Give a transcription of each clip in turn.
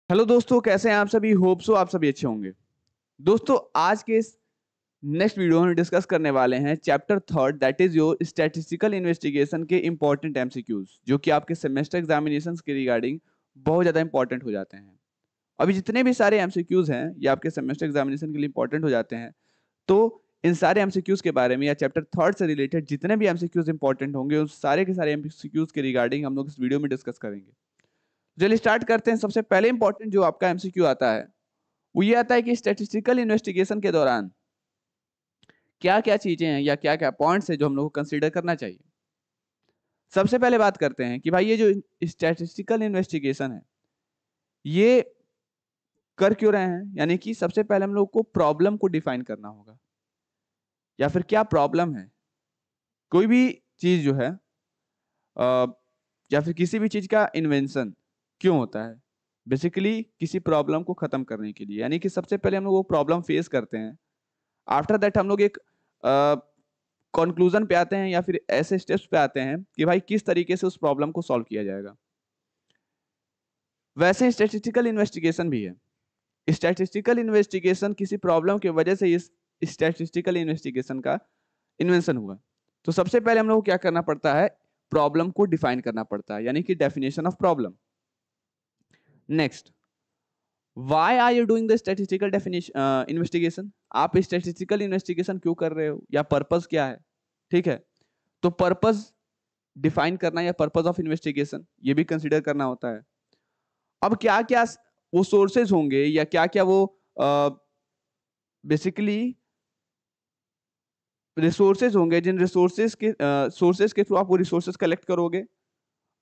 Hello दोस्तों, कैसे हैं आप सभी। होप सो आप सभी अच्छे होंगे। दोस्तों, आज के इस नेक्स्ट वीडियो में डिस्कस करने वाले हैं chapter third, that is your statistical investigation के इंपॉर्टेंट एमसीक्यूज, जो कि आपके सेमेस्टर एग्जामिनेशंस के रिगार्डिंग बहुत ज़्यादा इंपॉर्टेंट हो जाते हैं। अभी जितने भी सारे एमसीक्यूज हैं ये आपके सेमेस्टर एग्जामिनेशन के लिए इंपॉर्टेंट हो जाते हैं। तो इन सारे एमसीक्यूज के बारे में या चैप्टर थर्ड से रिलेटेड जितने भी एमसीक्यूज इंपॉर्टेंट होंगे उस सारे के सारे एमसीक्यूज के रिगार्डिंग हम लोग इस वीडियो में डिस्कस करेंगे। चलिए स्टार्ट करते हैं। सबसे पहले इंपॉर्टेंट जो आपका एमसीक्यू आता है वो ये आता है कि स्टैटिस्टिकल इन्वेस्टिगेशन के दौरान क्या क्या चीजें हैं या क्या क्या पॉइंट्स है जो हम लोग को कंसीडर करना चाहिए। सबसे पहले बात करते हैं कि भाई ये जो स्टैटिस्टिकल इन्वेस्टिगेशन है ये कर क्यों रहे हैं, यानी कि सबसे पहले हम लोग को प्रॉब्लम को डिफाइन करना होगा या फिर क्या प्रॉब्लम है। कोई भी चीज जो है या फिर किसी भी चीज का इन्वेंशन क्यों होता है, बेसिकली किसी प्रॉब्लम को खत्म करने के लिए। यानी कि सबसे पहले हम लोग वो प्रॉब्लम फेस करते हैं, आफ्टर दैट हम लोग एक कंक्लूजन पे आते हैं या फिर ऐसे स्टेप्स पे आते हैं कि भाई किस तरीके से उस प्रॉब्लम को सॉल्व किया जाएगा। वैसे स्टैटिस्टिकल इन्वेस्टिगेशन भी है। स्टैटिस्टिकल इन्वेस्टिगेशन किसी प्रॉब्लम की वजह से इस स्टैटिस्टिकल इन्वेस्टिगेशन का इन्वेंशन हुआ। तो सबसे पहले हम लोग को क्या करना पड़ता है, प्रॉब्लम को डिफाइन करना पड़ता है, यानी कि definition of problem. Next, why are you doing the statistical definition investigation. आप स्टैटिस्टिकल इन्वेस्टिगेशन क्यों कर रहे हो या पर्पस क्या है। ठीक है, तो पर्पस डिफाइन करना या पर्पस ऑफ इन्वेस्टिगेशन ये भी कंसीडर करना होता है। अब क्या क्या वो सोर्सेज होंगे या क्या क्या वो बेसिकली रिसोर्सेज होंगे जिन सोर्सेज के थ्रू आप वो रिसोर्सेज कलेक्ट करोगे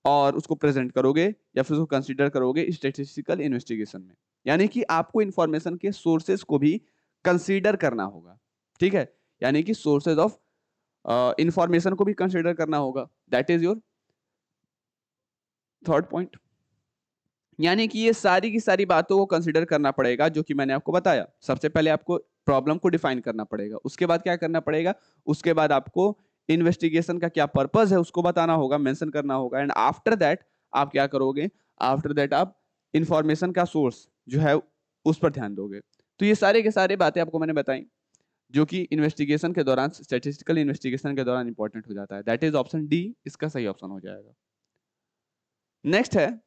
और उसको प्रेजेंट करोगे या फिर उसको कंसीडर करोगे स्टैटिस्टिकल इन्वेस्टिगेशन में। यानी कि आपको इंफॉर्मेशन के सोर्सेज को भी कंसीडर करना होगा। ठीक है, यानी कि सोर्सेज ऑफ इंफॉर्मेशन को भी कंसीडर करना होगा। That is your third point. यानी कि ये सारी की सारी बातों को कंसीडर करना पड़ेगा जो कि मैंने आपको बताया। सबसे पहले आपको प्रॉब्लम को डिफाइन करना पड़ेगा, उसके बाद क्या करना पड़ेगा, उसके बाद आपको इन्वेस्टिगेशन का क्या पर्पस है उसको बताना होगा, मेंशन करना होगा। एंड आफ्टर दैट आप क्या करोगे, आफ्टर दैट आप इंफॉर्मेशन का सोर्स जो है उस पर ध्यान दोगे। तो ये सारे के सारे बातें आपको मैंने बताई जो कि इन्वेस्टिगेशन के दौरान, स्टैटिस्टिकल इन्वेस्टिगेशन के दौरान इंपॉर्टेंट हो जाता है। दैट इज ऑप्शन डी, इसका सही ऑप्शन हो जाएगा। नेक्स्ट है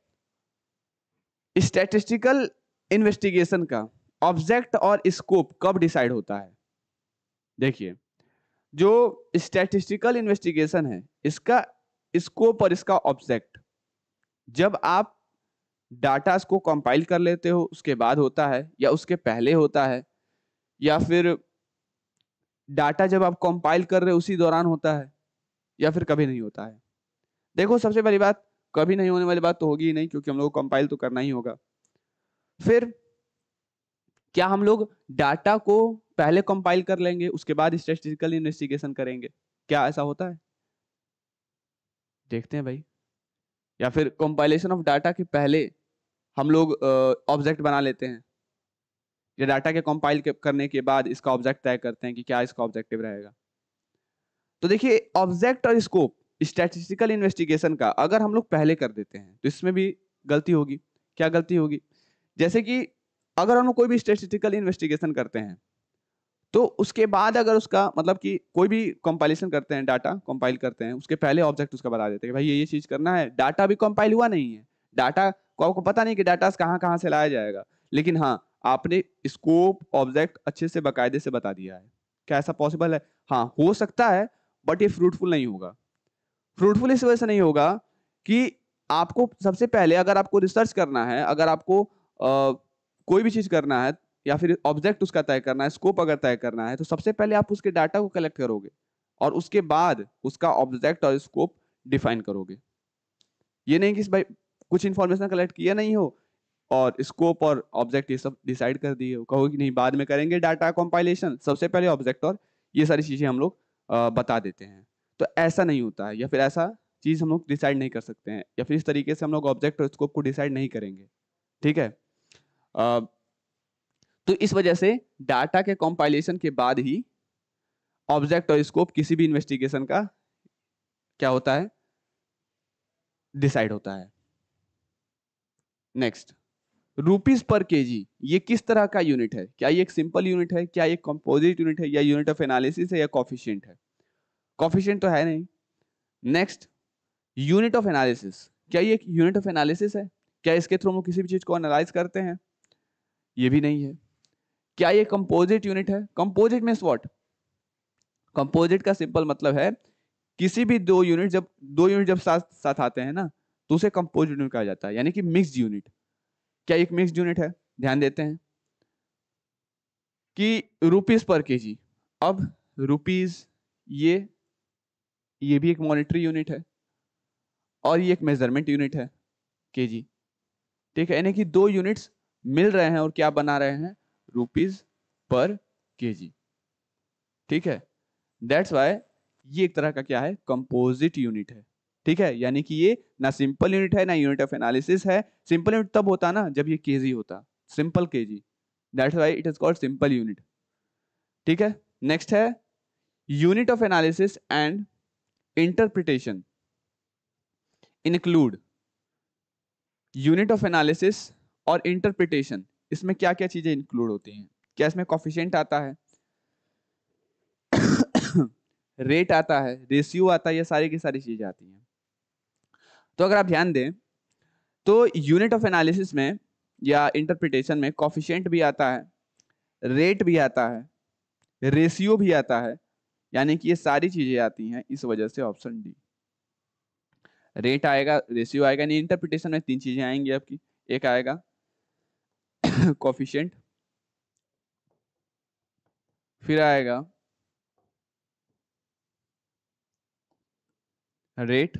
स्टैटिस्टिकल इन्वेस्टिगेशन का ऑब्जेक्ट और स्कोप कब डिसाइड होता है। देखिए, जो स्टैटिस्टिकल इन्वेस्टिगेशन है इसका स्कोप और इसका ऑब्जेक्ट जब आप डाटा को कंपाइल कर लेते हो उसके बाद होता है, या उसके पहले होता है, या फिर डाटा जब आप कंपाइल कर रहे हो उसी दौरान होता है, या फिर कभी नहीं होता है। देखो, सबसे पहली बात, कभी नहीं होने वाली बात तो होगी ही नहीं, क्योंकि हम लोग को कंपाइल तो करना ही होगा। फिर क्या हम लोग डाटा को पहले कंपाइल कर लेंगे उसके बाद स्टैटिस्टिकल इन्वेस्टिगेशन करेंगे, क्या ऐसा होता है? देखते हैं भाई। या फिर कंपाइलेशन ऑफ डाटा के पहले हम लोग ऑब्जेक्ट बना लेते हैं, या डाटा के कंपाइल करने के बाद इसका ऑब्जेक्ट तय करते हैं कि क्या इसका ऑब्जेक्टिव रहेगा। तो देखिए, ऑब्जेक्ट और स्कोप स्टैटिस्टिकल इन्वेस्टिगेशन का अगर हम लोग पहले कर देते हैं तो इसमें भी गलती होगी। क्या गलती होगी? जैसे कि अगर हम लोग कोई भी स्टैटिस्टिकल इन्वेस्टिगेशन करते हैं तो उसके बाद अगर उसका मतलब कि कोई भी कंपाइलेशन करते हैं, डाटा कंपाइल करते हैं, उसके पहले ऑब्जेक्ट उसका बता देते हैं कि भाई ये चीज करना है। डाटा भी कंपाइल हुआ नहीं है, डाटा को आपको पता नहीं कि डाटा कहाँ कहाँ से लाया जाएगा, लेकिन हाँ आपने स्कोप ऑब्जेक्ट अच्छे से बाकायदे से बता दिया है। क्या ऐसा पॉसिबल है? हाँ, हो सकता है, बट ये फ्रूटफुल नहीं होगा। फ्रूटफुल इस वजह से नहीं होगा कि आपको सबसे पहले अगर आपको रिसर्च करना है, अगर आपको कोई भी चीज करना है या फिर ऑब्जेक्ट उसका तय करना है, स्कोप अगर तय करना है, तो सबसे पहले आप उसके डाटा को कलेक्ट करोगे और उसके बाद उसका ऑब्जेक्ट और स्कोप डिफाइन करोगे। ये नहीं कि भाई कुछ इंफॉर्मेशन कलेक्ट किया नहीं हो और स्कोप और ऑब्जेक्ट ये सब डिसाइड कर दिए हो, कहो कि नहीं बाद में करेंगे डाटा कंपाइलेशन, सबसे पहले ऑब्जेक्ट और ये सारी चीजें हम लोग बता देते हैं। तो ऐसा नहीं होता है, या फिर ऐसा चीज हम लोग डिसाइड नहीं कर सकते हैं, या फिर इस तरीके से हम लोग ऑब्जेक्ट और स्कोप को डिसाइड नहीं करेंगे। ठीक है, तो इस वजह से डाटा के कंपाइलेशन के बाद ही ऑब्जेक्ट और स्कोप किसी भी इन्वेस्टिगेशन का क्या होता है, डिसाइड होता है। नेक्स्ट, रुपीज पर केजी, ये किस तरह का यूनिट है? क्या ये एक सिंपल यूनिट है, क्या ये कंपोजिट यूनिट है, या यूनिट ऑफ एनालिसिस है, या कॉफिशिएंट है? कॉफिशिएंट तो है नहीं। नेक्स्ट, यूनिट ऑफ एनालिसिस, क्या ये एक यूनिट ऑफ एनालिसिस है? क्या इसके थ्रू हम किसी भी चीज को एनालाइज करते हैं? ये भी नहीं है। क्या ये कंपोजिट यूनिट है? Composite means what? कंपोजिट का सिंपल मतलब है किसी भी दो यूनिट जब साथ साथ आते हैं ना, तो उसे कंपोजिट यूनिट कहा जाता है, यानी कि मिक्स्ड यूनिट। क्या एक मिक्स्ड यूनिट है? ध्यान देते हैं कि रुपीज पर केजी, अब रुपीज ये भी एक मॉनेटरी यूनिट है और ये एक मेजरमेंट यूनिट है, केजी। ठीक है, यानी कि दो यूनिट्स मिल रहे हैं और क्या बना रहे हैं? Rupees per KG. ठीक है, दैट्स वाई ये एक तरह का क्या है? कंपोजिट यूनिट है। ठीक है, यानी कि ये ना सिंपल यूनिट है ना यूनिट ऑफ एनालिसिस है। सिंपल यूनिट तब होता ना जब ये केजी होता, simple KG, that's why it is called simple unit. ठीक है, नेक्स्ट है unit of analysis and interpretation include. Unit of analysis और इंटरप्रिटेशन, इसमें क्या क्या चीजें इंक्लूड होती हैं? क्या इसमें कॉफिशिएंट आता है, रेट आता है, रेशियो आता है, ये सारी की सारी चीजें आती हैं। तो अगर आप ध्यान दें तो यूनिट ऑफ एनालिसिस में या इंटरप्रिटेशन में कॉफिशिएंट भी आता है, रेट भी आता है, रेशियो भी आता है, यानी कि ये सारी चीजें आती हैं। इस वजह से ऑप्शन डी, रेट आएगा, रेशियो आएगा, नहीं इंटरप्रिटेशन में तीन चीजें आएंगी आपकी। एक आएगा कॉफिशिएंट, फिर आएगा रेट,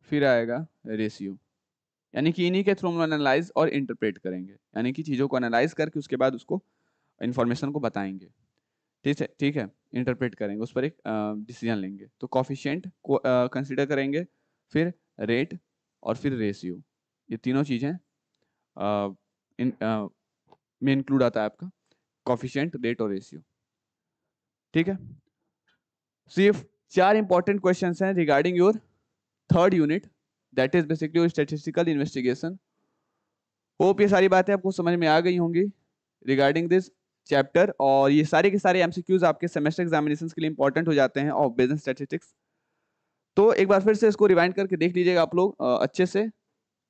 फिर आएगा रेशियो। यानी कि इन्हीं के थ्रू हम एनालाइज और इंटरप्रेट करेंगे, यानी कि चीजों को एनालाइज करके उसके बाद उसको इंफॉर्मेशन को बताएंगे। ठीक है, इंटरप्रेट करेंगे, उस पर एक डिसीजन लेंगे। तो कॉफिशिएंट को कंसीडर करेंगे, फिर रेट और फिर रेशियो, ये तीनों चीजें में इंक्लूड आता है आपका कॉफिशिएंट, रेट और रेशियो। ठीक है, सिर्फ 4 इंपॉर्टेंट क्वेश्चंस हैं regarding your third unit, that is basically your statistical investigation. Hope ये सारी बातें आपको समझ में आ गई होंगी रिगार्डिंग दिस चैप्टर, और ये सारे के सारे एमसीक्यूज आपके सेमेस्टर एग्जामिनेशंस के लिए इंपॉर्टेंट हो जाते हैं ऑफ बिजनेस स्टैटिस्टिक्स। तो एक बार फिर से इसको रिवाइंड करके देख लीजिएगा आप लोग अच्छे से,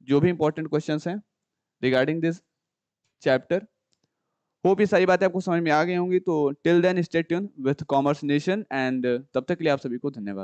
जो भी इंपॉर्टेंट क्वेश्चंस हैं रिगार्डिंग दिस चैप्टर। होप ये सारी बातें आपको समझ में आ गई होंगी। तो till then stay tuned with Commerce Nation, and तब तक के लिए आप सभी को धन्यवाद।